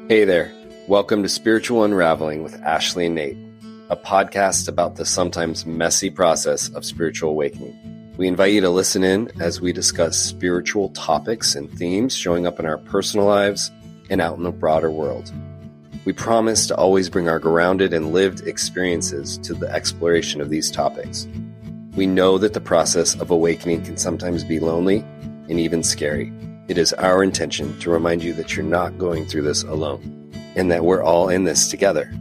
Hey there. Welcome to Spiritual Unraveling with Ashley and Nate, a podcast about the sometimes messy process of spiritual awakening. We invite you to listen in as we discuss spiritual topics and themes showing up in our personal lives and out in the broader world. We promise to always bring our grounded and lived experiences to the exploration of these topics. We know that the process of awakening can sometimes be lonely and even scary. It is our intention to remind you that you're not going through this alone and that we're all in this together.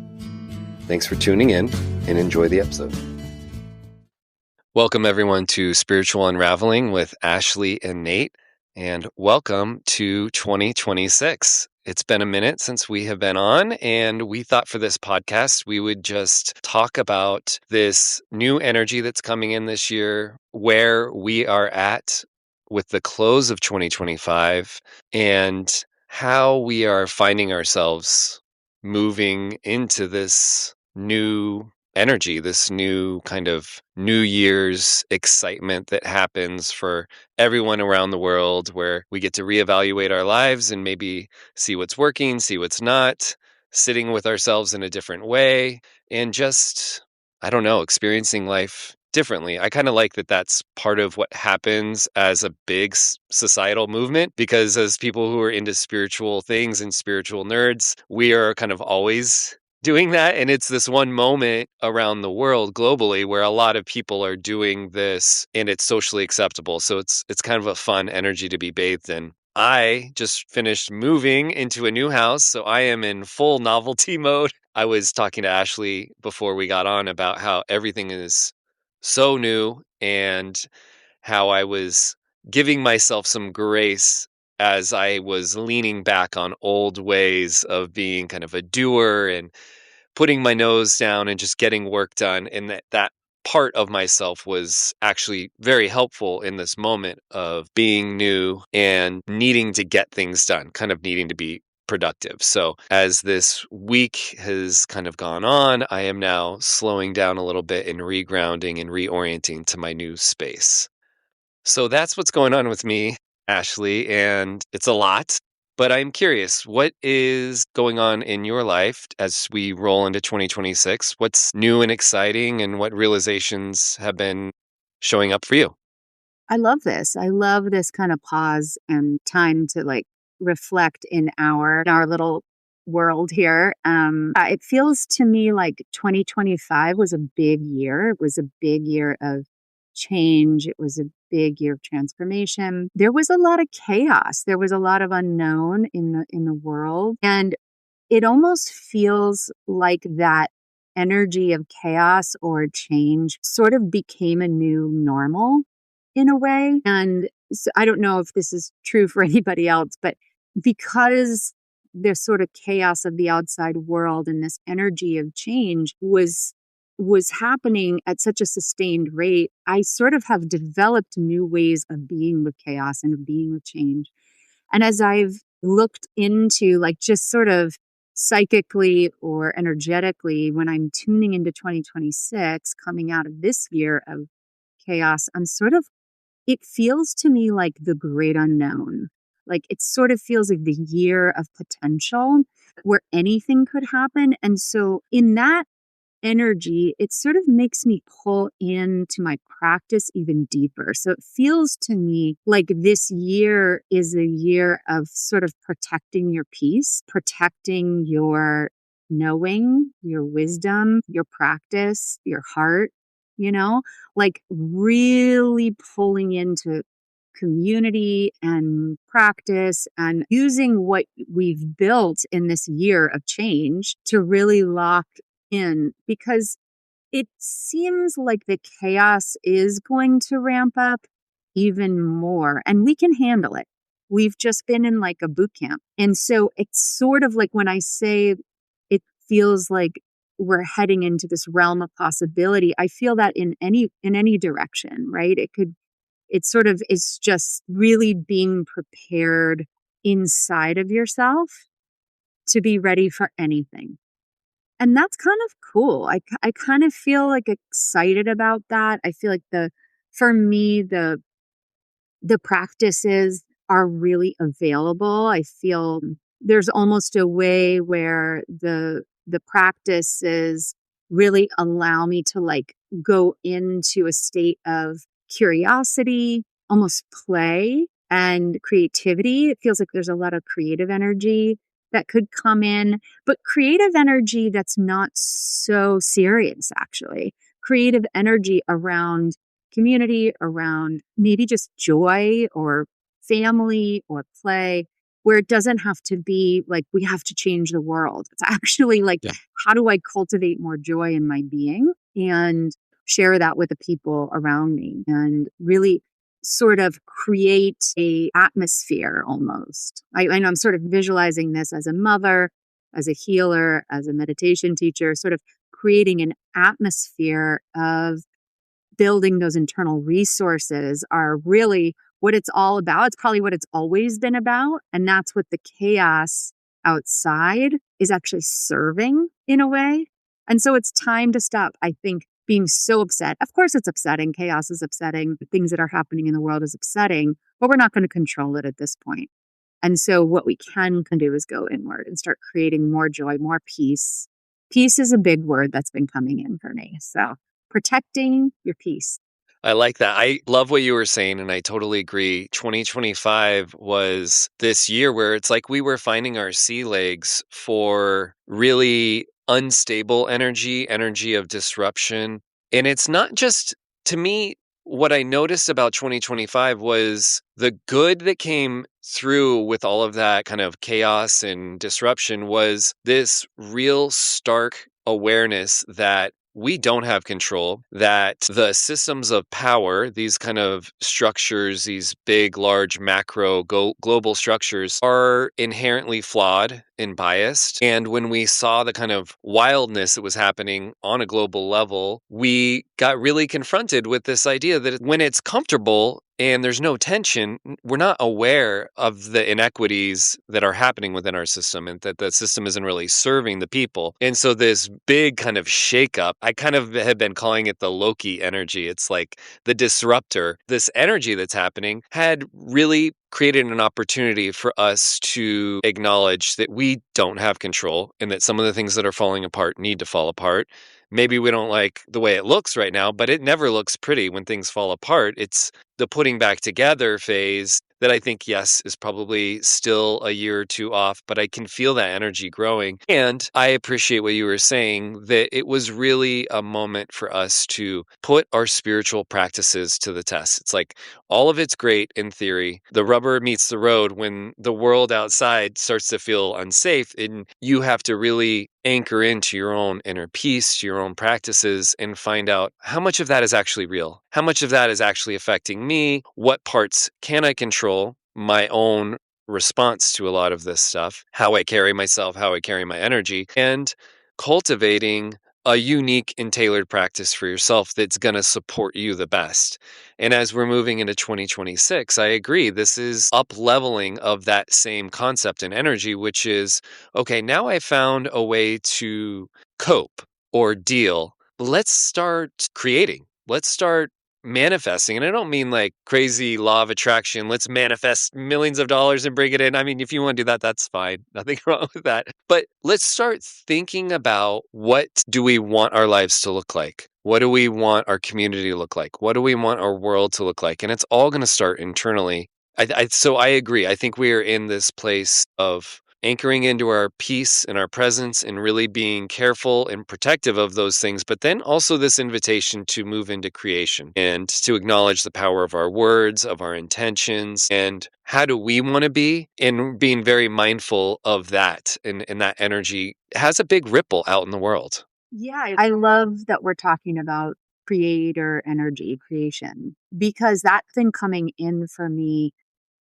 Thanks for tuning in and enjoy the episode. Welcome everyone to Spiritual Unraveling with Ashley and Nate, and welcome to 2026. It's been a minute since we have been on, and we thought for this podcast we would just talk about this new energy that's coming in this year, where we are at with the close of 2025, and how we are finding ourselves moving into this new energy, this new kind of New Year's excitement that happens for everyone around the world, where we get to reevaluate our lives and maybe see what's working, see what's not, sitting with ourselves in a different way, and just, I don't know, experiencing life differently. I kind of like that that's part of what happens as a big societal movement, because as people who are into spiritual things and spiritual nerds, we are kind of always doing that. And it's this one moment around the world globally where a lot of people are doing this and it's socially acceptable. So it's kind of a fun energy to be bathed in. I just finished moving into a new house, so I am in full novelty mode. I was talking to Ashley before we got on about how everything is so new and how I was giving myself some grace as I was leaning back on old ways of being kind of a doer and putting my nose down and just getting work done. And that part of myself was actually very helpful in this moment of being new and needing to get things done, kind of needing to be productive. So as this week has kind of gone on, I am now slowing down a little bit and regrounding and reorienting to my new space. So that's what's going on with me, Ashley, and it's a lot. But I'm curious, what is going on in your life as we roll into 2026? What's new and exciting, and what realizations have been showing up for you? I love this. I love this kind of pause and time to reflect in our little world here. It feels to me like 2025 was a big year. It was a big year of change. It was a big year of transformation. There was a lot of chaos. There was a lot of unknown in the world, and it almost feels like that energy of chaos or change sort of became a new normal in a way. And so I don't know if this is true for anybody else, but because there's sort of chaos of the outside world and this energy of change was happening at such a sustained rate, I sort of have developed new ways of being with chaos and of being with change. And as I've looked into just sort of psychically or energetically, when I'm tuning into 2026, coming out of this year of chaos, it feels to me like the great unknown. Like it sort of feels like the year of potential where anything could happen. And so in that energy, it sort of makes me pull into my practice even deeper. So it feels to me like this year is a year of sort of protecting your peace, protecting your knowing, your wisdom, your practice, your heart, like really pulling into community and practice and using what we've built in this year of change to really lock in, because it seems like the chaos is going to ramp up even more and we can handle it. We've just been in like a boot camp. And so it's sort of like when I say it feels like we're heading into this realm of possibility, I feel that in any direction, right? It sort of is just really being prepared inside of yourself to be ready for anything. And that's kind of cool. I kind of feel like excited about that. I feel like for me, the practices are really available. I feel there's almost a way where the practices really allow me to like go into a state of curiosity, almost play and creativity. It feels like there's a lot of creative energy that could come in, but creative energy that's not so serious, actually. Creative energy around community, around maybe just joy or family or play, where it doesn't have to be like we have to change the world. It's actually like, Yeah. how do I cultivate more joy in my being and share that with the people around me and really sort of create a atmosphere almost. I know I'm sort of visualizing this as a mother, as a healer, as a meditation teacher, sort of creating an atmosphere of building those internal resources are really what it's all about. It's probably what it's always been about. And that's what the chaos outside is actually serving in a way. And so it's time to stop, I think, being so upset. Of course, it's upsetting. Chaos is upsetting. Things that are happening in the world is upsetting, but we're not going to control it at this point. And so what we can do is go inward and start creating more joy, more peace. Peace is a big word that's been coming in for me. So protecting your peace. I like that. I love what you were saying, and I totally agree. 2025 was this year where it's like we were finding our sea legs for really unstable energy, energy of disruption. And it's not just, to me, what I noticed about 2025 was the good that came through with all of that kind of chaos and disruption was this real stark awareness that we don't have control, that the systems of power, these kind of structures, these big, large, macro, global structures, are inherently flawed and biased. And when we saw the kind of wildness that was happening on a global level, we got really confronted with this idea that when it's comfortable and there's no tension, we're not aware of the inequities that are happening within our system and that the system isn't really serving the people. And so this big kind of shakeup, I kind of have been calling it the Loki energy. It's like the disruptor. This energy that's happening had really created an opportunity for us to acknowledge that we don't have control and that some of the things that are falling apart need to fall apart. Maybe we don't like the way it looks right now, but it never looks pretty when things fall apart. It's the putting back together phase that I think, yes, is probably still a year or two off, but I can feel that energy growing. And I appreciate what you were saying, that it was really a moment for us to put our spiritual practices to the test. It's like all of it's great in theory. The rubber meets the road when the world outside starts to feel unsafe, and you have to really anchor into your own inner peace, to your own practices, and find out how much of that is actually real. How much of that is actually affecting me? What parts can I control? My own response to a lot of this stuff, how I carry myself, how I carry my energy, and cultivating a unique and tailored practice for yourself that's going to support you the best. And as we're moving into 2026, I agree. This is up leveling of that same concept and energy, which is okay, now I found a way to cope or deal. Let's start creating. Let's start manifesting. And I don't mean like crazy law of attraction. Let's manifest millions of dollars and bring it in. I mean, if you want to do that, that's fine. Nothing wrong with that. But let's start thinking about, what do we want our lives to look like? What do we want our community to look like? What do we want our world to look like? And it's all going to start internally. So I agree. I think we are in this place of anchoring into our peace and our presence and really being careful and protective of those things. But then also this invitation to move into creation and to acknowledge the power of our words, of our intentions, and how do we want to be, and being very mindful of that. And that energy has a big ripple out in the world. Yeah, I love that we're talking about creator energy, creation, because that's been coming in for me,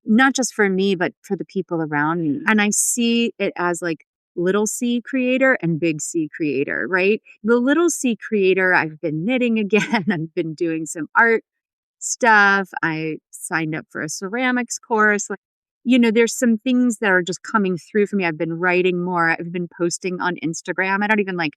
not just for me, but for the people around me. And I see it as like little C creator and big C creator, right? The little C creator, I've been knitting again. I've been doing some art stuff. I signed up for a ceramics course. Like, there's some things that are just coming through for me. I've been writing more. I've been posting on Instagram. I don't even like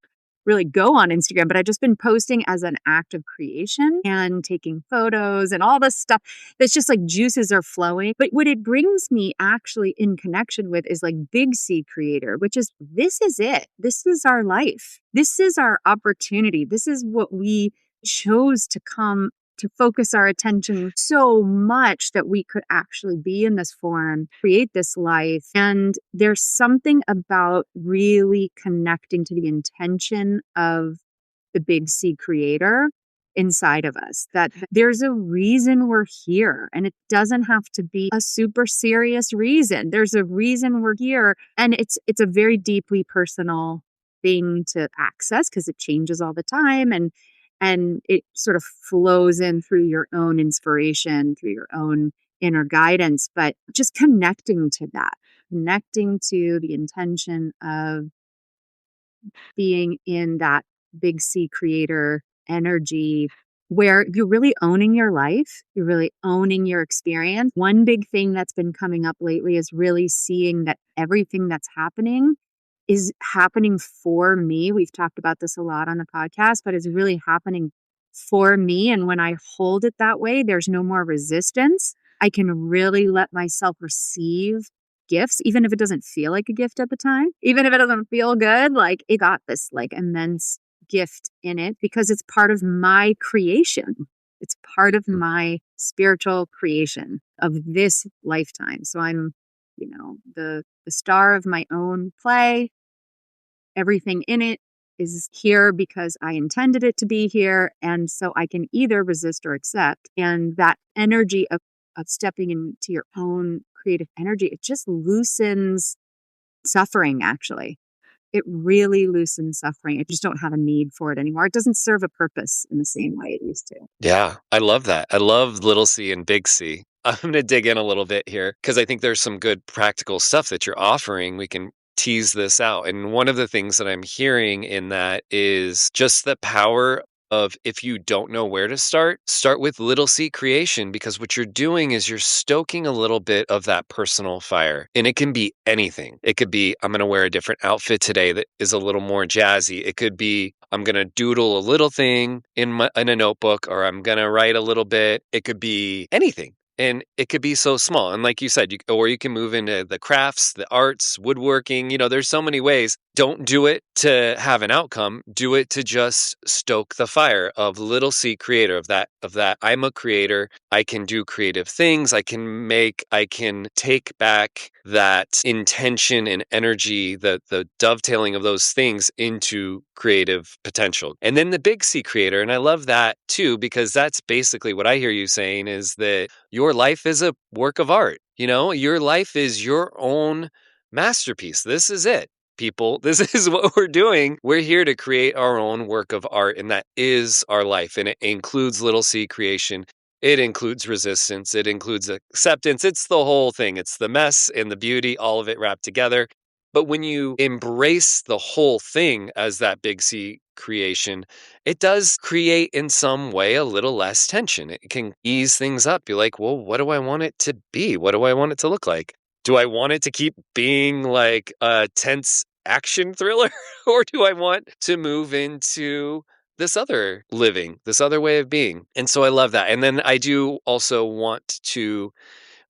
really go on Instagram, but I've just been posting as an act of creation and taking photos and all this stuff. That's just like juices are flowing. But what it brings me actually in connection with is like Big C Creator, which is this is it. This is our life. This is our opportunity. This is what we chose to come to focus our attention so much that we could actually be in this form, create this life. And there's something about really connecting to the intention of the Big C Creator inside of us, that there's a reason we're here, and it doesn't have to be a super serious reason. There's a reason we're here, and it's a very deeply personal thing to access because it changes all the time, and it sort of flows in through your own inspiration, through your own inner guidance. But just connecting to that, connecting to the intention of being in that Big C Creator energy where you're really owning your life, you're really owning your experience. One big thing that's been coming up lately is really seeing that everything that's happening is happening for me. We've talked about this a lot on the podcast, but it's really happening for me. And when I hold it that way, there's no more resistance. I can really let myself receive gifts, even if it doesn't feel like a gift at the time, even if it doesn't feel good, like it got this like immense gift in it because it's part of my creation. It's part of my spiritual creation of this lifetime. So I'm, the star of my own play. Everything in it is here because I intended it to be here. And so I can either resist or accept. And that energy of stepping into your own creative energy, it just loosens suffering, actually. It really loosens suffering. I just don't have a need for it anymore. It doesn't serve a purpose in the same way it used to. Yeah, I love that. I love little C and big C. I'm going to dig in a little bit here because I think there's some good practical stuff that you're offering. We can tease this out. And one of the things that I'm hearing in that is just the power of if you don't know where to start with little C creation, because what you're doing is you're stoking a little bit of that personal fire. And it can be anything. It could be, I'm going to wear a different outfit today that is a little more jazzy. It could be, I'm going to doodle a little thing in a notebook, or I'm going to write a little bit. It could be anything. And it could be so small. And like you said, or you can move into the crafts, the arts, woodworking. There's so many ways. Don't do it to have an outcome. Do it to just stoke the fire of little C Creator, of that I'm a creator. I can do creative things. I can take back that intention and energy, the dovetailing of those things into creative potential. And then the Big C Creator. And I love that too, because that's basically what I hear you saying is that your life is a work of art. Your life is your own masterpiece. This is it, people. This is what we're doing. We're here to create our own work of art, and that is our life. And it includes little C creation. It includes resistance. It includes acceptance. It's the whole thing. It's the mess and the beauty, all of it wrapped together. But when you embrace the whole thing as that Big C creation, it does create in some way a little less tension. It can ease things up. You're like, well, what do I want it to be? What do I want it to look like? Do I want it to keep being like a tense action thriller? Or do I want to move into this other living, this other way of being? And so I love that. And then I do also want to,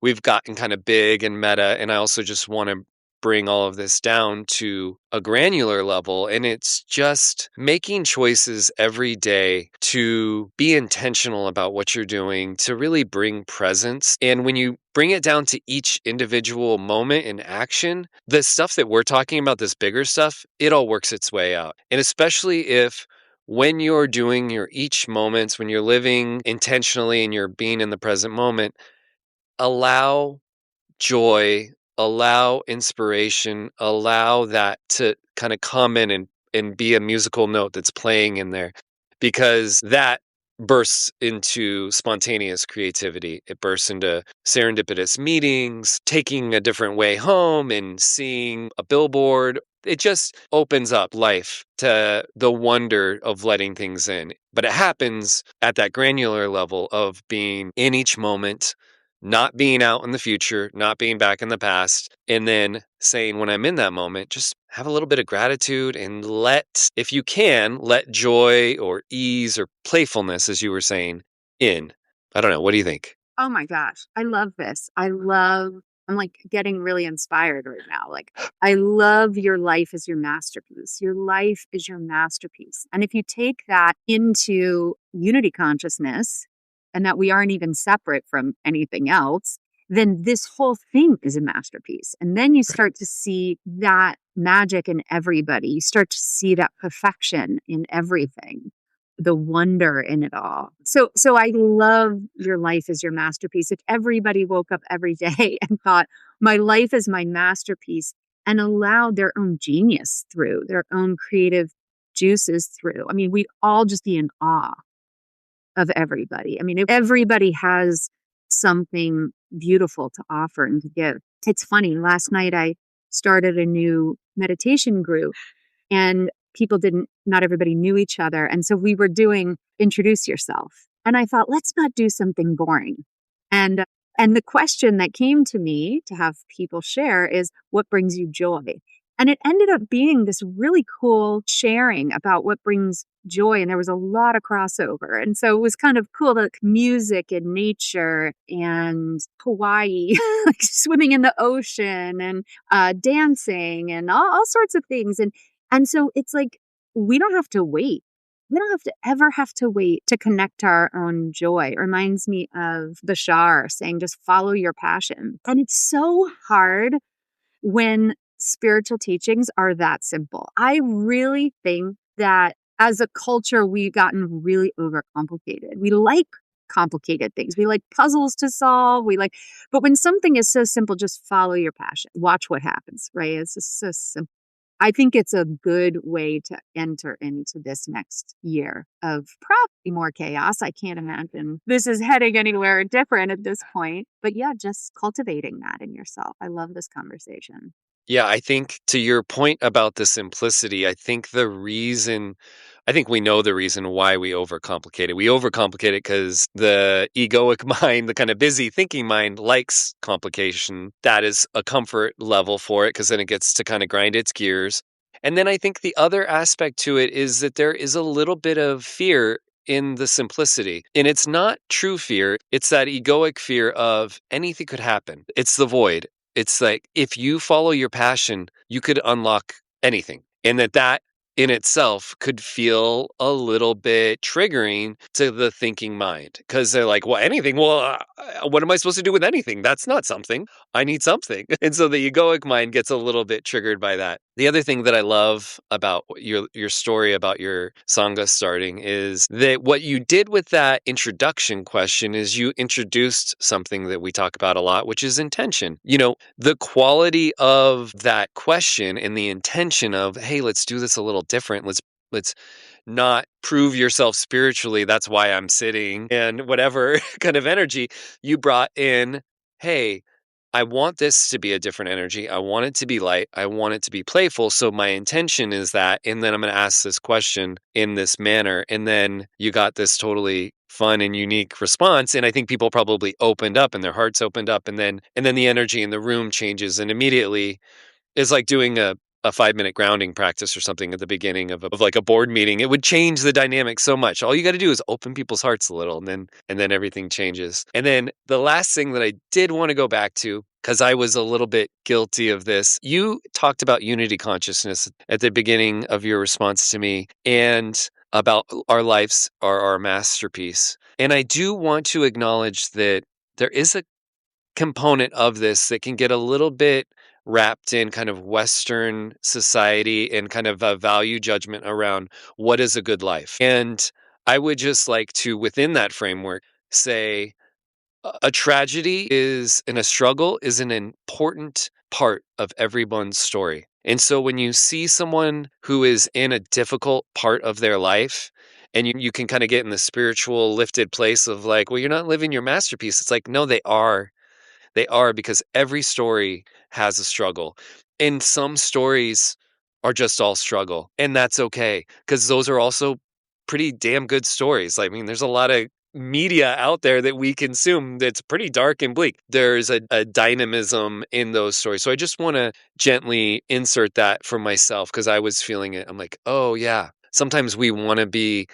we've gotten kind of big and meta, and I also just want to bring all of this down to a granular level. And it's just making choices every day to be intentional about what you're doing, to really bring presence. And when you bring it down to each individual moment in action, the stuff that we're talking about, this bigger stuff, it all works its way out. And especially if when you're doing your each moments, when you're living intentionally and you're being in the present moment, allow joy, allow inspiration, allow that to kind of come in and be a musical note that's playing in there, because that bursts into spontaneous creativity. It bursts into serendipitous meetings, taking a different way home and seeing a billboard. It just opens up life to the wonder of letting things in. But it happens at that granular level of being in each moment, not being out in the future, not being back in the past, and then saying when I'm in that moment, just have a little bit of gratitude and if you can, let joy or ease or playfulness, as you were saying, in. I don't know. What do you think? Oh my gosh, I love this. I'm like getting really inspired right now. Like, I love your life is your masterpiece. Your life is your masterpiece. And if you take that into unity consciousness and that we aren't even separate from anything else, then this whole thing is a masterpiece. And then you Right. start to see that magic in everybody. You start to see that perfection in everything, the wonder in it all. So I love your life is your masterpiece. If everybody woke up every day and thought, my life is my masterpiece, and allowed their own genius through, their own creative juices through, I mean, we'd all just be in awe of everybody. I mean, if everybody has something beautiful to offer and to give. It's funny, last night I started a new meditation group, and not everybody knew each other. And so we were doing introduce yourself. And I thought, let's not do something boring. And, and the question that came to me to have people share is, what brings you joy? And it ended up being this really cool sharing about what brings joy. And there was a lot of crossover. And so it was kind of cool, like music and nature and Hawaii, like swimming in the ocean and dancing and all sorts of things. And so it's like, we don't have to wait. We don't have to ever have to wait to connect our own joy. It reminds me of the Shar saying, just follow your passion. And it's so hard when spiritual teachings are that simple. I really think that as a culture, we've gotten really overcomplicated. We like complicated things. We like puzzles to solve. But when something is so simple, just follow your passion. Watch what happens, right? It's just so simple. I think it's a good way to enter into this next year of probably more chaos. I can't imagine this is heading anywhere different at this point. But yeah, just cultivating that in yourself. I love this conversation. Yeah, I think to your point about the simplicity, I think we know the reason why we overcomplicate it. We overcomplicate it because the egoic mind, the kind of busy thinking mind, likes complication. That is a comfort level for it because then it gets to kind of grind its gears. And then I think the other aspect to it is that there is a little bit of fear in the simplicity. And it's not true fear, it's that egoic fear of anything could happen. It's the void. It's like if you follow your passion, you could unlock anything. And that in itself could feel a little bit triggering to the thinking mind because they're like, well, anything. Well, what am I supposed to do with anything? That's not something. I need something. And so the egoic mind gets a little bit triggered by that. The other thing that I love about your story about your Sangha starting is that what you did with that introduction question is you introduced something that we talk about a lot, which is intention. The quality of that question and the intention of, hey, let's do this a little different. Let's not prove yourself spiritually. That's why I'm sitting and whatever kind of energy you brought in. Hey, I want this to be a different energy. I want it to be light. I want it to be playful. So my intention is that. And then I'm going to ask this question in this manner. And then you got this totally fun and unique response. And I think people probably opened up and their hearts opened up. And then the energy in the room changes. And immediately it's like doing a 5-minute grounding practice or something at the beginning of like a board meeting. It would change the dynamic so much. All you got to do is open people's hearts a little and then everything changes. And then the last thing that I did want to go back to, because I was a little bit guilty of this, you talked about unity consciousness at the beginning of your response to me and about our lives are our masterpiece. And I do want to acknowledge that there is a component of this that can get a little bit wrapped in kind of Western society and kind of a value judgment around what is a good life. And I would just like to, within that framework, say a tragedy is and a struggle is an important part of everyone's story. And so when you see someone who is in a difficult part of their life, and you can kind of get in the spiritual lifted place of like, well, you're not living your masterpiece. It's like, no, they are. They are because every story has a struggle. And some stories are just all struggle. And that's okay because those are also pretty damn good stories. I mean, there's a lot of media out there that we consume that's pretty dark and bleak. There's a dynamism in those stories. So I just want to gently insert that for myself because I was feeling it. I'm like, oh, yeah. Sometimes we want to be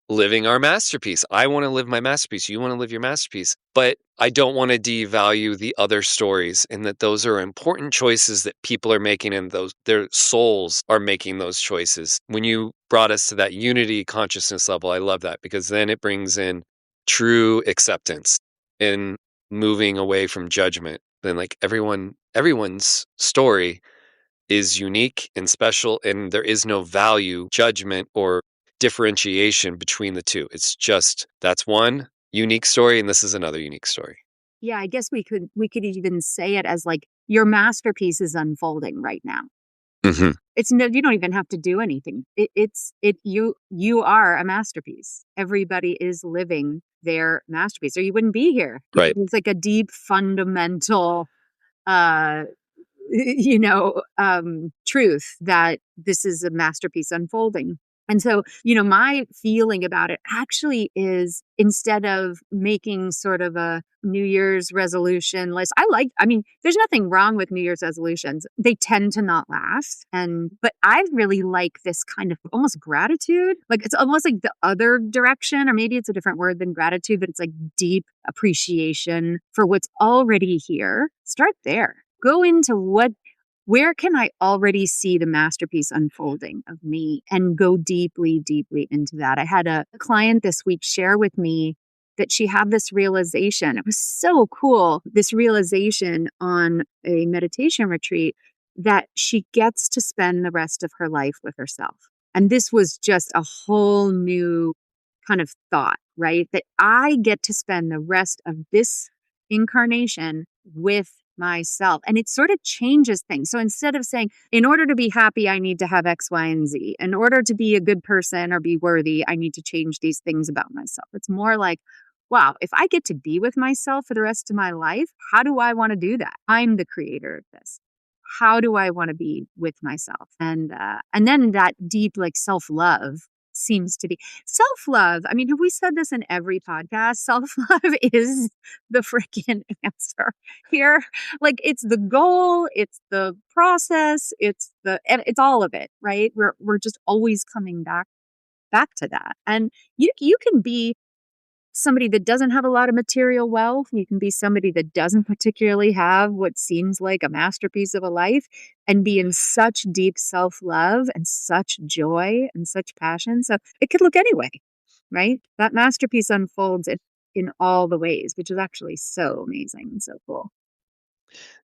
living our masterpiece. I want to live my masterpiece. You want to live your masterpiece. But I don't want to devalue the other stories and that those are important choices that people are making and those their souls are making those choices. When you brought us to that unity consciousness level, I love that because then it brings in true acceptance and moving away from judgment. Then like everyone's story is unique and special, and there is no value, judgment, or differentiation between the two. It's just that's one unique story, and this is another unique story. Yeah, I guess we could even say it as like your masterpiece is unfolding right now. Hmm. It's no, you don't even have to do anything. You are a masterpiece. Everybody is living their masterpiece, or you wouldn't be here. Right. It's like a deep, fundamental, uh, truth that this is a masterpiece unfolding. And so, my feeling about it actually is instead of making sort of a New Year's resolution list, I mean, there's nothing wrong with New Year's resolutions. They tend to not last. But I really like this kind of almost gratitude. Like it's almost like the other direction, or maybe it's a different word than gratitude, but it's like deep appreciation for what's already here. Start there. Go into where can I already see the masterpiece unfolding of me and go deeply, deeply into that. I had a client this week share with me that she had this realization. It was so cool, this realization on a meditation retreat that she gets to spend the rest of her life with herself. And this was just a whole new kind of thought, right? That I get to spend the rest of this incarnation with myself. And it sort of changes things. So instead of saying, in order to be happy, I need to have X, Y, and Z. In order to be a good person or be worthy, I need to change these things about myself. It's more like, wow, if I get to be with myself for the rest of my life, how do I want to do that? I'm the creator of this. How do I want to be with myself? And then that deep like self-love seems to be self-love. I mean, have we said this in every podcast? Self-love is the freaking answer here. Like it's the goal, it's the process, it's all of it, right? We're just always coming back to that. And you can be somebody that doesn't have a lot of material wealth. You can be somebody that doesn't particularly have what seems like a masterpiece of a life and be in such deep self-love and such joy and such passion. So it could look anyway, right? That masterpiece unfolds in all the ways, which is actually so amazing and so cool.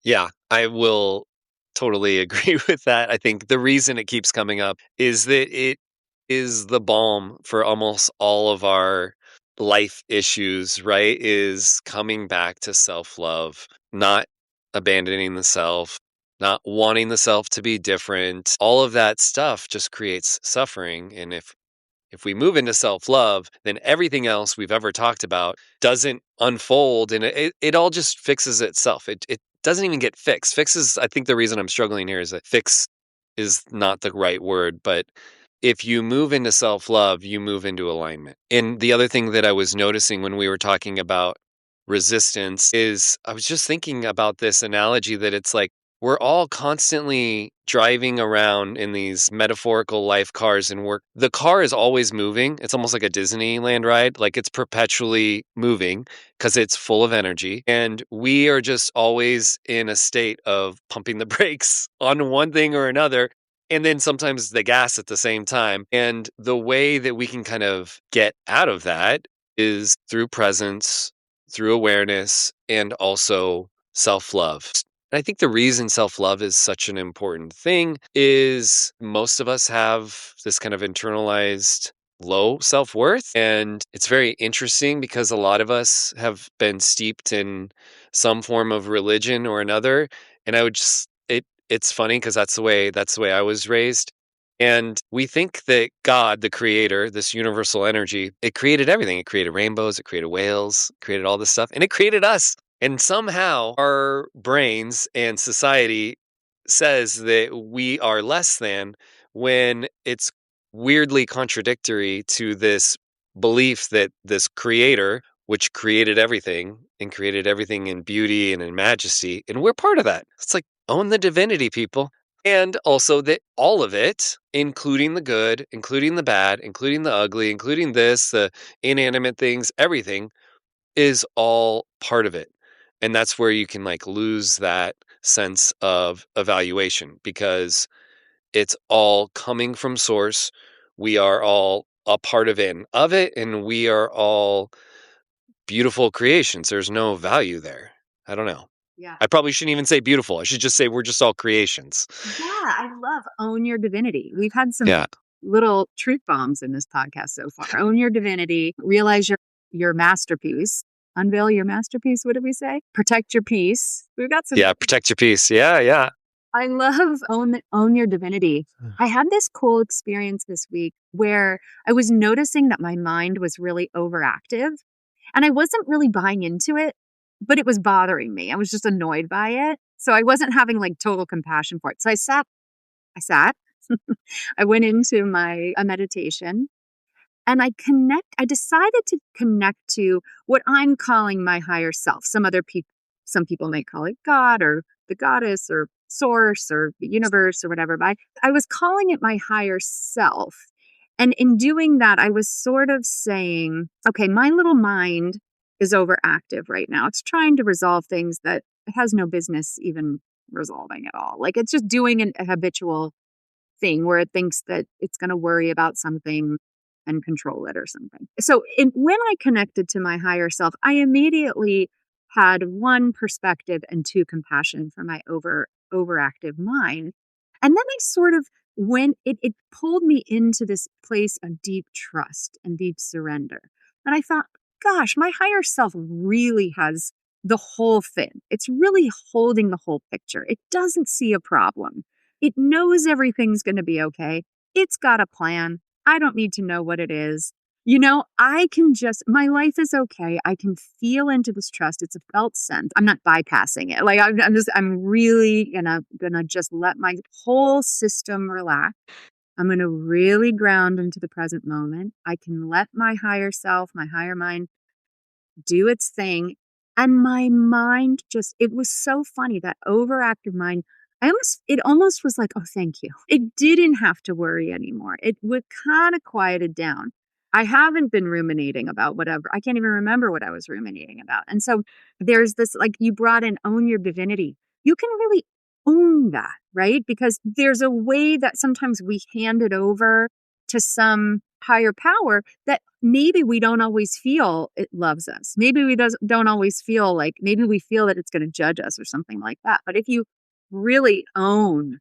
Yeah, I will totally agree with that. I think the reason it keeps coming up is that it is the balm for almost all of our life issues, right? Is coming back to self love, not abandoning the self, not wanting the self to be different. All of that stuff just creates suffering. And if we move into self love, then everything else we've ever talked about doesn't unfold and it all just fixes itself. It doesn't even get fixed. Fix is, I think the reason I'm struggling here is that fix is not the right word, but if you move into self love, you move into alignment. And the other thing that I was noticing when we were talking about resistance is I was just thinking about this analogy that it's like we're all constantly driving around in these metaphorical life cars and the car is always moving. It's almost like a Disneyland ride. Like it's perpetually moving because it's full of energy. And we are just always in a state of pumping the brakes on one thing or another. And then sometimes the gas at the same time. And the way that we can kind of get out of that is through presence, through awareness, and also self love. I think the reason self love is such an important thing is most of us have this kind of internalized low self worth. And it's very interesting because a lot of us have been steeped in some form of religion or another. And I would just, it's funny because that's the way I was raised. And we think that God, the creator, this universal energy, it created everything. It created rainbows, it created whales, it created all this stuff, and it created us. And somehow our brains and society says that we are less than when it's weirdly contradictory to this belief that this creator, which created everything and created everything in beauty and in majesty, and we're part of that. It's like, own the divinity, people. And also that all of it, including the good, including the bad, including the ugly, including this, the inanimate things, everything is all part of it. And that's where you can like lose that sense of evaluation because it's all coming from source. We are all a part of it, and we are all beautiful creations. There's no value there. I don't know. Yeah. I probably shouldn't even say beautiful. I should just say we're just all creations. Yeah, I love own your divinity. We've had some Yeah. little truth bombs in this podcast so far. Own your divinity, realize your masterpiece, unveil your masterpiece. What did we say? Protect your peace. We've got some. Yeah. Protect your peace. Yeah. Yeah. I love own your divinity. I had this cool experience this week where I was noticing that my mind was really overactive and I wasn't really buying into it, but it was bothering me. I was just annoyed by it. So I wasn't having like total compassion for it. So I sat, I went into my a meditation and I decided to connect to what I'm calling my higher self. Some people may call it God or the goddess or source or the universe or whatever, but I was calling it my higher self. And in doing that, I was sort of saying, okay, my little mind is overactive right now. It's trying to resolve things that it has no business even resolving at all. Like it's just doing a habitual thing where it thinks that it's going to worry about something and control it or something. So when I connected to my higher self, I immediately had one perspective and two compassion for my overactive mind. And then I sort of it pulled me into this place of deep trust and deep surrender. And I thought, gosh, my higher self really has the whole thing. It's really holding the whole picture. It doesn't see a problem. It knows everything's going to be okay. It's got a plan. I don't need to know what it is. My life is okay. I can feel into this trust. It's a felt sense. I'm not bypassing it. Like I'm really gonna just let my whole system relax. I'm gonna really ground into the present moment. I can let my higher self, my higher mind do its thing. And my mind it was so funny, that overactive mind. It almost was like, oh, thank you. It didn't have to worry anymore. It would kind of quieted down. I haven't been ruminating about whatever. I can't even remember what I was ruminating about. And so there's this, like you brought in own your divinity. You can really own that, right? Because there's a way that sometimes we hand it over to some higher power that maybe we don't always feel it loves us. Maybe we don't always feel like, maybe we feel that it's going to judge us or something like that. But if you really own,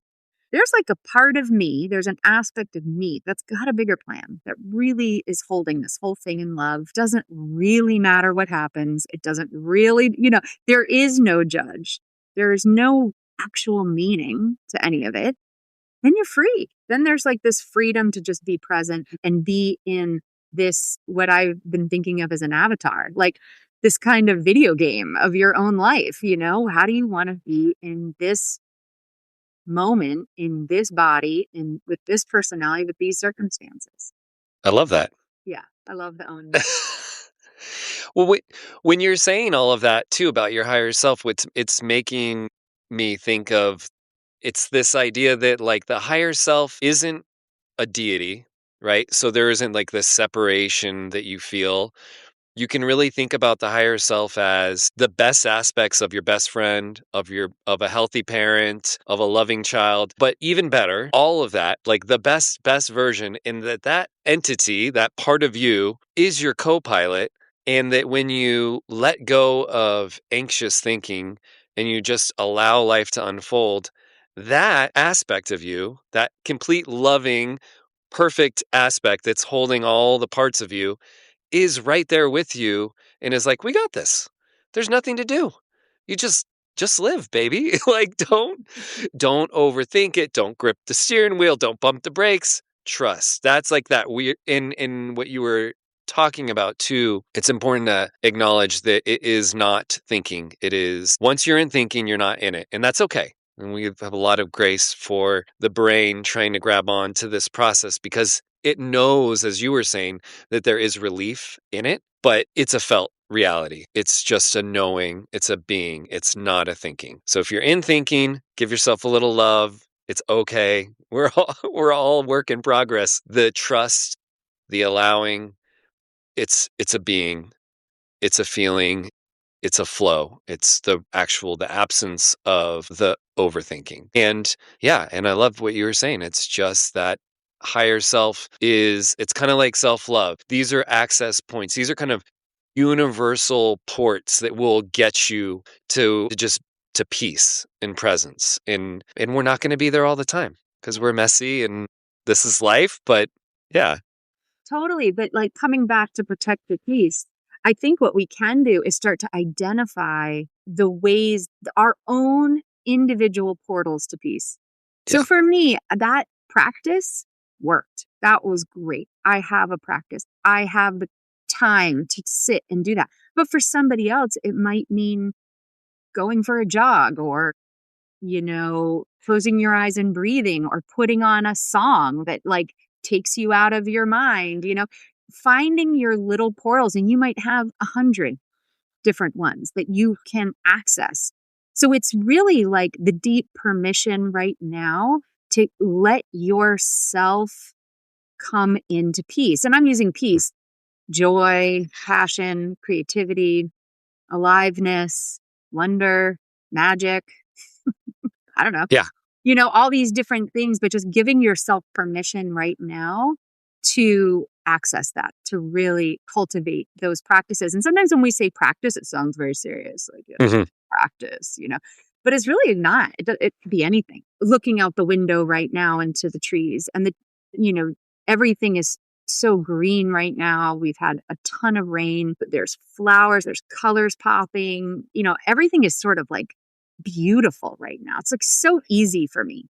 there's like a part of me, there's an aspect of me that's got a bigger plan, that really is holding this whole thing in love. Doesn't really matter what happens. It doesn't really, there is no judge. There is no actual meaning to any of it. Then you're free. Then there's like this freedom to just be present and be in this, what I've been thinking of as an avatar, like this kind of video game of your own life. How do you want to be in this moment, in this body, and with this personality, with these circumstances? I love that. Yeah, I love the own. Well, when you're saying all of that too about your higher self, it's making me think of, it's this idea that like the higher self isn't a deity, right? So there isn't like this separation that you feel. You can really think about the higher self as the best aspects of your best friend, of a healthy parent, of a loving child, but even better, all of that, like the best version, and that entity, that part of you is your co-pilot, and that when you let go of anxious thinking and you just allow life to unfold, that aspect of you, that complete loving perfect aspect that's holding all the parts of you, is right there with you and is like, we got this. There's nothing to do. You just live, baby. Like don't overthink it. Don't grip the steering wheel. Don't bump the brakes. Trust. That's like that weird in what you were talking about too. It's important to acknowledge that it is not thinking. It is, once you're in thinking, you're not in it. And that's okay. And we have a lot of grace for the brain trying to grab on to this process because it knows, as you were saying, that there is relief in it, but it's a felt reality. It's just a knowing, it's a being, it's not a thinking. So if you're in thinking, give yourself a little love. It's okay. We're all work in progress. The trust, the allowing, it's a being, it's a feeling, it's a flow. It's the absence of the overthinking. And yeah, and I love what you were saying. It's just that higher self it's kind of like self-love. These are access points. These are kind of universal ports that will get you to peace and presence. And we're not going to be there all the time because we're messy and this is life, but yeah. Totally. But like coming back to protect the peace, I think what we can do is start to identify the ways, our own individual portals to peace. So Yeah. for me, that practice worked. That was great. I have a practice. I have the time to sit and do that. But for somebody else, it might mean going for a jog or, closing your eyes and breathing or putting on a song that like takes you out of your mind, finding your little portals. And you might have 100 different ones that you can access. So it's really like the deep permission right now to let yourself come into peace. And I'm using peace, joy, passion, creativity, aliveness, wonder, magic. I don't know. Yeah. All these different things, but just giving yourself permission right now to access that, to really cultivate those practices. And sometimes when we say practice, it sounds very serious, like practice, but it's really not. It could be anything. Looking out the window right now into the trees and everything is so green right now. We've had a ton of rain, but there's flowers, there's colors popping, everything is sort of like beautiful right now. It's like so easy for me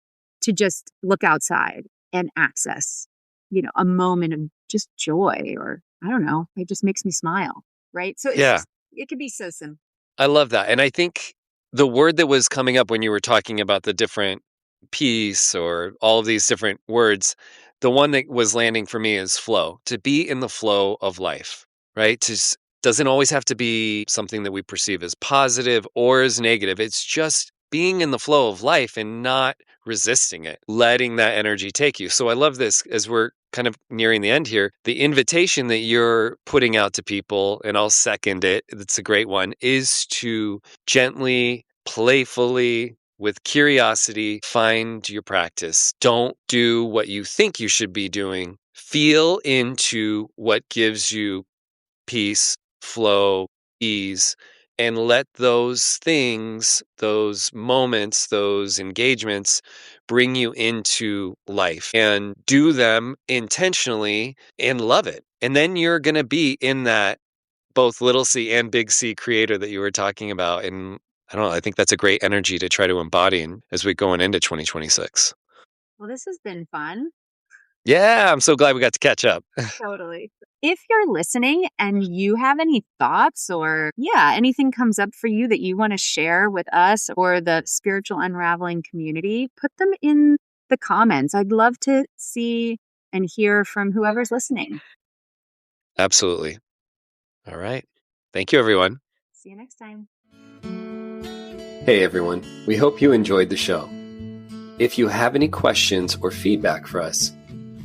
to just look outside and access, a moment of just joy, or I don't know, it just makes me smile. Right. So it could be so simple. I love that. And I think the word that was coming up when you were talking about the different peace or all of these different words, the one that was landing for me is flow, to be in the flow of life, right? Doesn't always have to be something that we perceive as positive or as negative. It's just being in the flow of life and not resisting it, letting that energy take you. So I love this as we're kind of nearing the end here. The invitation that you're putting out to people, and I'll second it, it's a great one, is to gently, playfully, with curiosity, find your practice. Don't do what you think you should be doing. Feel into what gives you peace, flow, ease, and let those things, those moments, those engagements bring you into life and do them intentionally and love it. And then you're going to be in that both little c and big C creator that you were talking about. And I don't know, I think that's a great energy to try to embody as we're going into 2026. Well, this has been fun. Yeah, I'm so glad we got to catch up. Totally. If you're listening and you have any thoughts or anything comes up for you that you want to share with us or the spiritual unraveling community, put them in the comments. I'd love to see and hear from whoever's listening. Absolutely. All right. Thank you, everyone. See you next time. Hey, everyone. We hope you enjoyed the show. If you have any questions or feedback for us,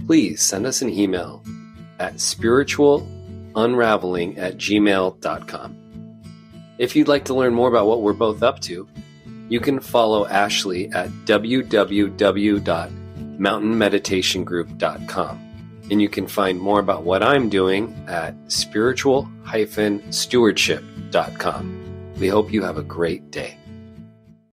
please send us an email at spiritualunraveling@gmail.com. If you'd like to learn more about what we're both up to, you can follow Ashley at www.mountainmeditationgroup.com. And you can find more about what I'm doing at spiritual-stewardship.com. We hope you have a great day.